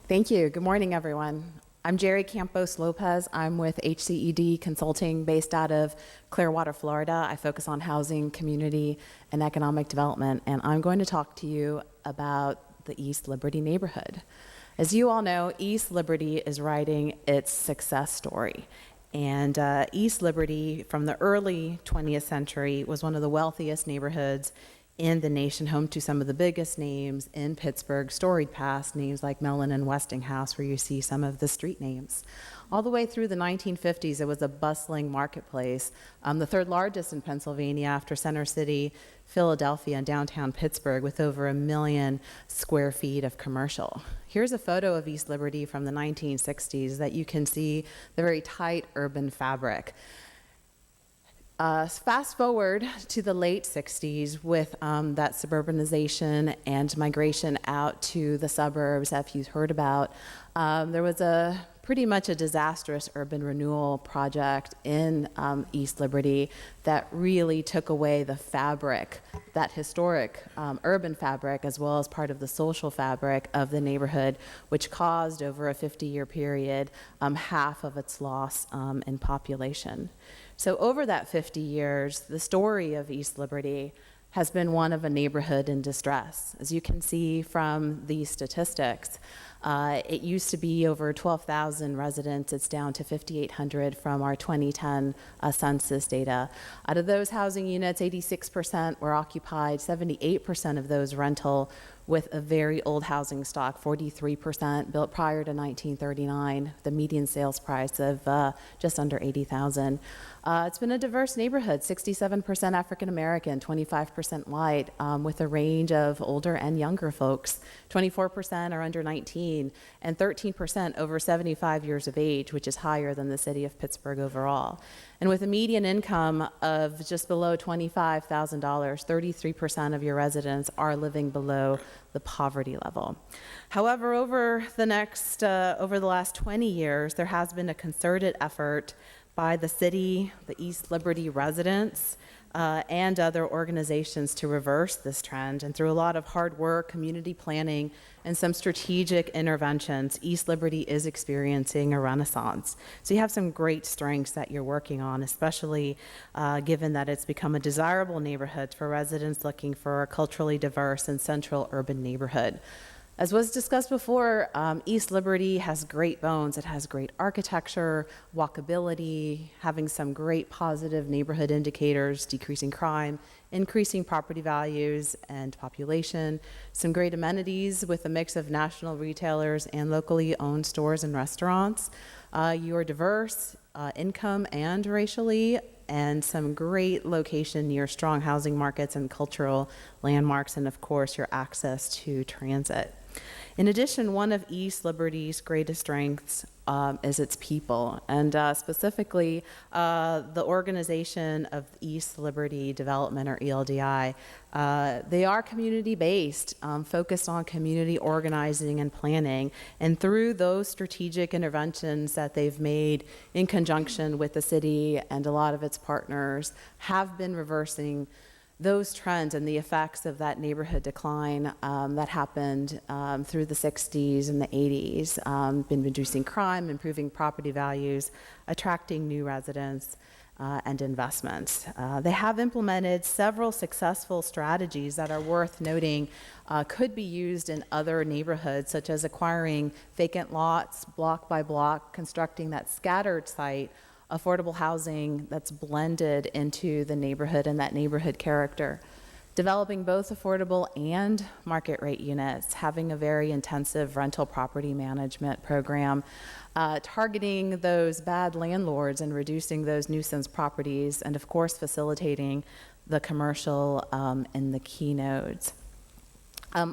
Thank you. Good morning, everyone. I'm Jerry Campos Lopez. I'm with HCED Consulting based out of Clearwater, Florida. I focus on housing, community, and economic development, and I'm going to talk to you about the East Liberty neighborhood. As you all know, East Liberty is writing its success story. And East Liberty, from the early 20th century, was one of the wealthiest neighborhoods in the nation, home to some of the biggest names in Pittsburgh, storied past names like Mellon and Westinghouse, where you see some of the street names. All the way through the 1950s, it was a bustling marketplace, the third largest in Pennsylvania after Center City, Philadelphia, and downtown Pittsburgh, with over 1 million square feet of commercial. Here's a photo of East Liberty from the 1960s that you can see the very tight urban fabric. Fast forward to the late 60s with that suburbanization and migration out to the suburbs, as you've heard about. There was pretty much a disastrous urban renewal project in East Liberty that really took away the fabric, that historic urban fabric, as well as part of the social fabric of the neighborhood, which caused over a 50-year period half of its loss in population. So over that 50 years, the story of East Liberty has been one of a neighborhood in distress. As you can see from these statistics, it used to be over 12,000 residents. It's down to 5,800 from our 2010 census data. Out of those housing units, 86% were occupied, 78% of those rental, with a very old housing stock, 43% built prior to 1939, the median sales price of just under $80,000. It's been a diverse neighborhood, 67% African American, 25% white, with a range of older and younger folks. 24% are under 19, and 13% over 75 years of age, which is higher than the city of Pittsburgh overall. And with a median income of just below $25,000, 33% of your residents are living below the poverty level. However, over the last 20 years, there has been a concerted effort by the city, the East Liberty residents, and other organizations to reverse this trend. And through a lot of hard work, community planning, and some strategic interventions, East Liberty is experiencing a renaissance. So you have some great strengths that you're working on, especially given that it's become a desirable neighborhood for residents looking for a culturally diverse and central urban neighborhood. As was discussed before, East Liberty has great bones. It has great architecture, walkability, having some great positive neighborhood indicators, decreasing crime, increasing property values and population, some great amenities with a mix of national retailers and locally owned stores and restaurants. You are diverse, income and racially, and some great location near strong housing markets and cultural landmarks, and of course your access to transit. In addition, one of East Liberty's greatest strengths is its people, and specifically the organization of East Liberty Development, or ELDI. They are community-based, focused on community organizing and planning, and through those strategic interventions that they've made in conjunction with the city and a lot of its partners, have been reversing those trends and the effects of that neighborhood decline that happened through the 60s and the 80s, been reducing crime, improving property values, attracting new residents, and investments. They have implemented several successful strategies that are worth noting could be used in other neighborhoods, such as acquiring vacant lots block by block, constructing that scattered site, affordable housing that's blended into the neighborhood and that neighborhood character. Developing both affordable and market rate units, having a very intensive rental property management program, targeting those bad landlords and reducing those nuisance properties, and of course facilitating the commercial in the key nodes.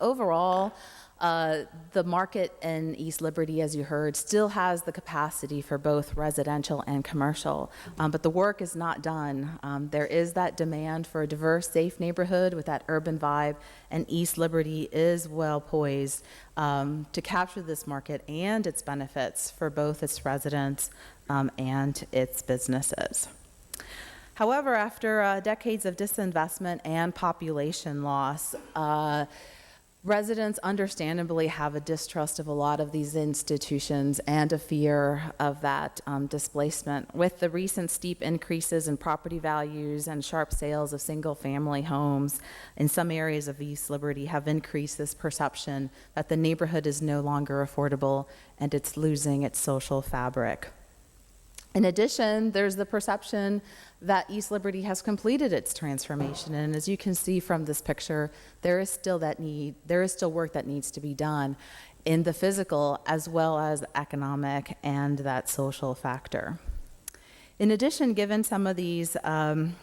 Overall, the market in East Liberty, as you heard, still has the capacity for both residential and commercial, but the work is not done. There is that demand for a diverse, safe neighborhood with that urban vibe, and East Liberty is well poised to capture this market and its benefits for both its residents and its businesses. However, after decades of disinvestment and population loss, Residents understandably have a distrust of a lot of these institutions and a fear of that displacement. With the recent steep increases in property values and sharp sales of single-family homes in some areas of East Liberty have increased this perception that the neighborhood is no longer affordable and it's losing its social fabric. In addition, there's the perception that East Liberty has completed its transformation, and as you can see from this picture, there is still work that needs to be done in the physical as well as economic and that social factor. In addition, given some of these kind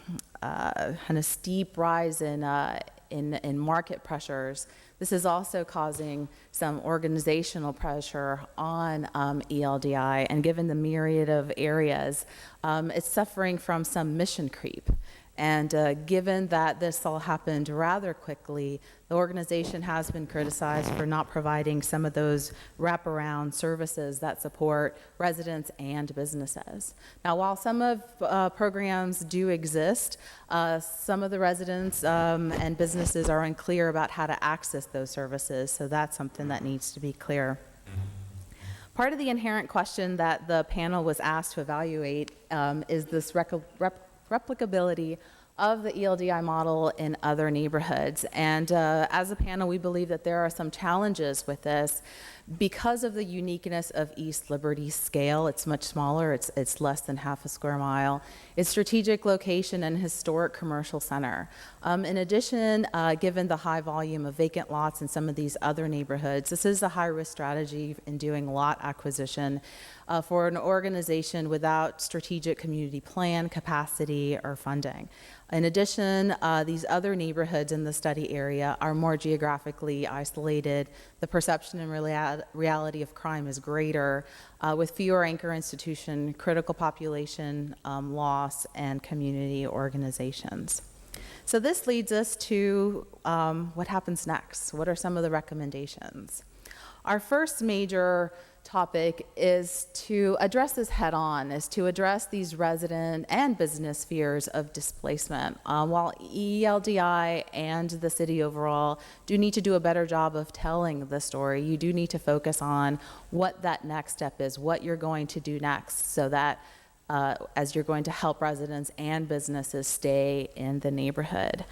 of steep rise in market pressures, this is also causing some organizational pressure on ELDI, and given the myriad of areas, it's suffering from some mission creep. And given that this all happened rather quickly, the organization has been criticized for not providing some of those wraparound services that support residents and businesses. Now, while some of programs do exist, some of the residents and businesses are unclear about how to access those services, so that's something that needs to be clear. Part of the inherent question that the panel was asked to evaluate is this replicability of the ELDI model in other neighborhoods. And as a panel, we believe that there are some challenges with this because of the uniqueness of East Liberty's scale. It's much smaller, it's less than half a square mile. Its strategic location and historic commercial center. In addition, given the high volume of vacant lots in some of these other neighborhoods, this is a high-risk strategy in doing lot acquisition for an organization without strategic community plan, capacity, or funding. In addition, these other neighborhoods in the study area are more geographically isolated. The perception and reality of crime is greater, with fewer anchor institution, critical population loss, and community organizations. So this leads us to what happens next. What are some of the recommendations? Our first major topic is to address this head on, is to address these resident and business fears of displacement. While ELDI and the city overall do need to do a better job of telling the story, you do need to focus on what that next step is, what you're going to do next, so that as you're going to help residents and businesses stay in the neighborhood.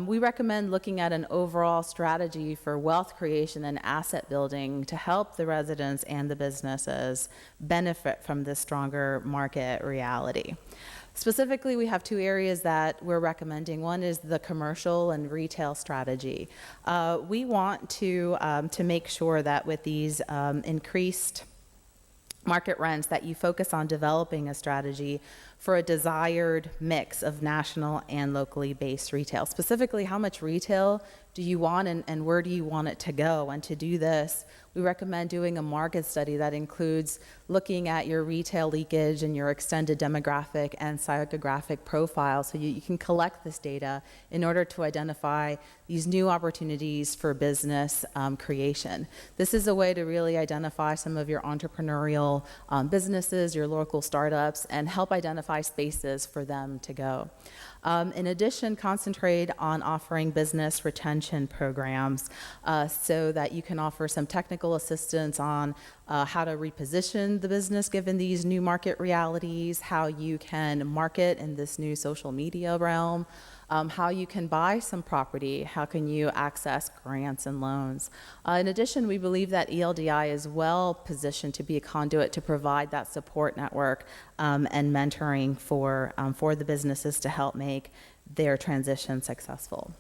We recommend looking at an overall strategy for wealth creation and asset building to help the residents and the businesses benefit from this stronger market reality. Specifically, we have two areas that we're recommending. One is the commercial and retail strategy. We want to make sure that with these increased market rents, that you focus on developing a strategy for a desired mix of national and locally based retail. Specifically, how much retail do you want and where do you want it to go? And to do this, we recommend doing a market study that includes looking at your retail leakage and your extended demographic and psychographic profile, so you can collect this data in order to identify these new opportunities for business creation. This is a way to really identify some of your entrepreneurial businesses, your local startups, and help identify spaces for them to go. In addition, concentrate on offering business retention programs so that you can offer some technical assistance on how to reposition the business given these new market realities, how you can market in this new social media realm, how you can buy some property, how can you access grants and loans. In addition, we believe that ELDI is well positioned to be a conduit to provide that support network and mentoring for the businesses to help make their transition successful.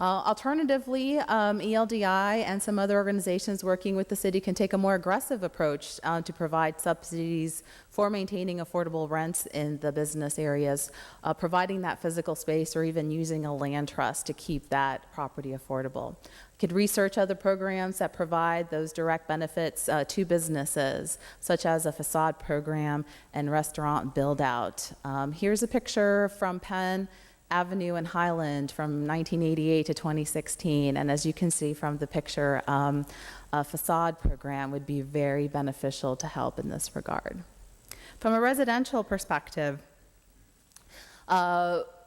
Alternatively, ELDI and some other organizations working with the city can take a more aggressive approach to provide subsidies for maintaining affordable rents in the business areas, providing that physical space, or even using a land trust to keep that property affordable. You could research other programs that provide those direct benefits to businesses, such as a facade program and restaurant build-out. Here's a picture from Penn Avenue and Highland from 1988 to 2016, and as you can see from the picture, a facade program would be very beneficial to help in this regard. From a residential perspective,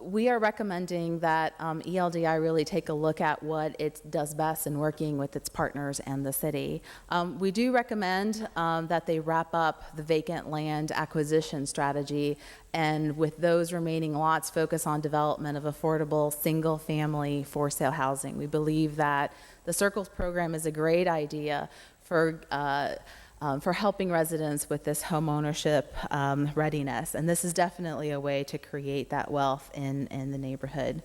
We are recommending that ELDI really take a look at what it does best in working with its partners and the city. We do recommend that they wrap up the vacant land acquisition strategy, and with those remaining lots, focus on development of affordable single-family for-sale housing. We believe that the Circles program is a great idea for helping residents with this home ownership readiness. And this is definitely a way to create that wealth in the neighborhood.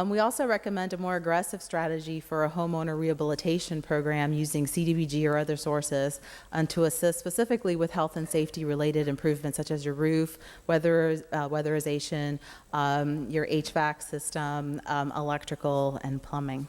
We also recommend a more aggressive strategy for a homeowner rehabilitation program using CDBG or other sources to assist specifically with health and safety related improvements such as your roof, weatherization, your HVAC system, electrical, and plumbing.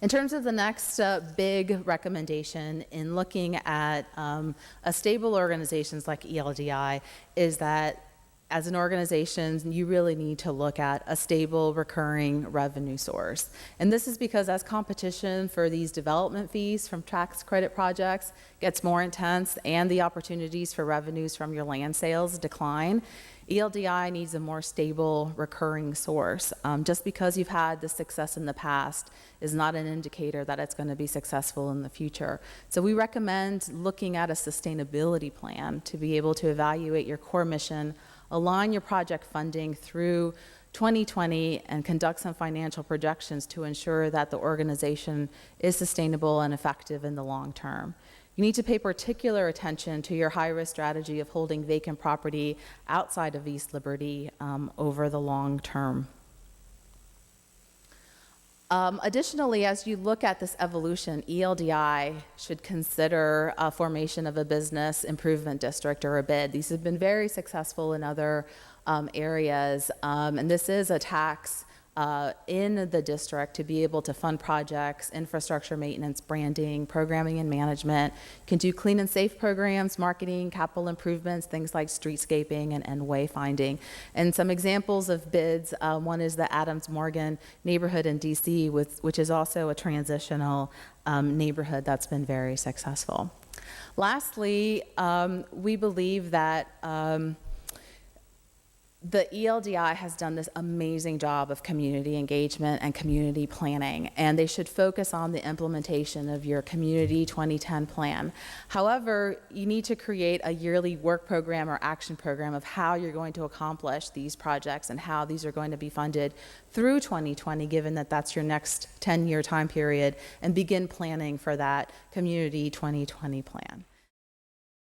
In terms of the next big recommendation in looking at a stable organizations like ELDI is that as an organization, you really need to look at a stable recurring revenue source. And this is because as competition for these development fees from tax credit projects gets more intense and the opportunities for revenues from your land sales decline, ELDI needs a more stable recurring source. Just because you've had the success in the past is not an indicator that it's going to be successful in the future. So we recommend looking at a sustainability plan to be able to evaluate your core mission, align your project funding through 2020, and conduct some financial projections to ensure that the organization is sustainable and effective in the long term. You need to pay particular attention to your high-risk strategy of holding vacant property outside of East Liberty over the long term. Additionally, as you look at this evolution, ELDI should consider a formation of a business improvement district or a BID. These have been very successful in other areas, and this is a tax in the district to be able to fund projects, infrastructure maintenance, branding, programming and management. You can do clean and safe programs, marketing, capital improvements, things like streetscaping and wayfinding. And some examples of bids, one is the Adams Morgan neighborhood in DC, which is also a transitional neighborhood that's been very successful. Lastly, we believe that the ELDI has done this amazing job of community engagement and community planning, and they should focus on the implementation of your Community 2010 plan. However, you need to create a yearly work program or action program of how you're going to accomplish these projects and how these are going to be funded through 2020, given that that's your next 10-year time period, and begin planning for that Community 2020 plan.